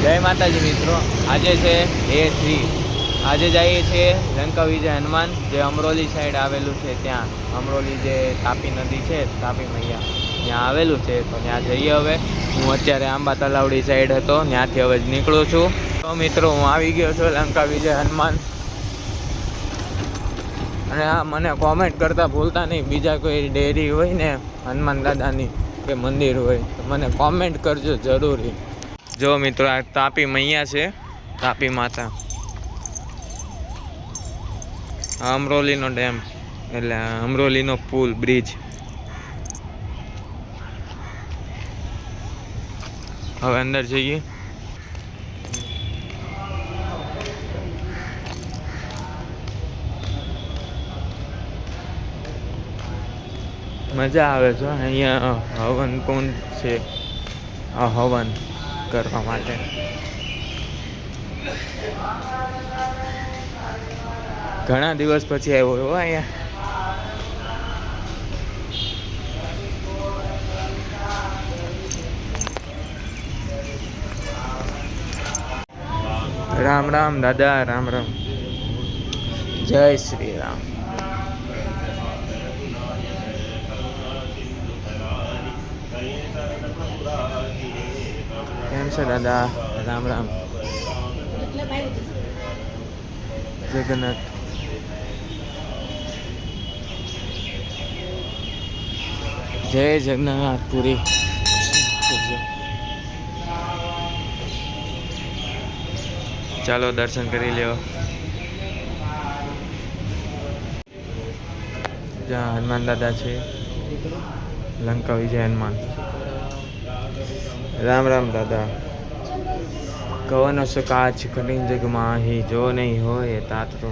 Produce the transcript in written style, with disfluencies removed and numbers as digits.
જય માતાજી મિત્રો, આજે છે ડે 3। આજે જઈએ છીએ લંકા વિજય હનુમાન, જે અમરોલી સાઈડ આવેલું છે ત્યાં। અમરોલી જે તાપી નદી છે, તાપી મૈયા ત્યાં આવેલું છે, તો ત્યાં જઈએ હવે। હું અત્યારે આંબા તલાવડી સાઈડ હતો, ત્યાંથી હવે જ નીકળું છું। તો મિત્રો હું આવી ગયો છું લંકા વિજય હનુમાન। અને હા, મને કોમેન્ટ કરતાં ભૂલતા નહીં, બીજા કોઈ ડેરી હોય ને હનુમાન દાદાની કે મંદિર હોય તો મને કોમેન્ટ કરજો જરૂરી। જો મિત્રો, આ તાપી મૈયા છે, તાપી માતા। અમરોલીનો ડેમ એટલે અમરોલીનો પુલ, બ્રિજ। હવે અંદર જઈએ। મજા આવે છે અહીંયા। હવન કુંડ છે, આ હવન કરવા માટે। ઘણા દિવસ પછી આવ્યો હો અહીંયા। રામ રામ દાદા, રામ રામ, જય શ્રી રામ। કેમ છે દાદા? રામ રામ, જગન્નાથ। જય જગન્નાથ પુરી। ચાલો દર્શન કરી લ્યો। જ્યાં હનુમાન દાદા છે, લંકા વિજય હનુમાન। રામ રામ દાદા। કવનો સકાચ કઠિન જગ માહી, જો નહીં હોય તાત તો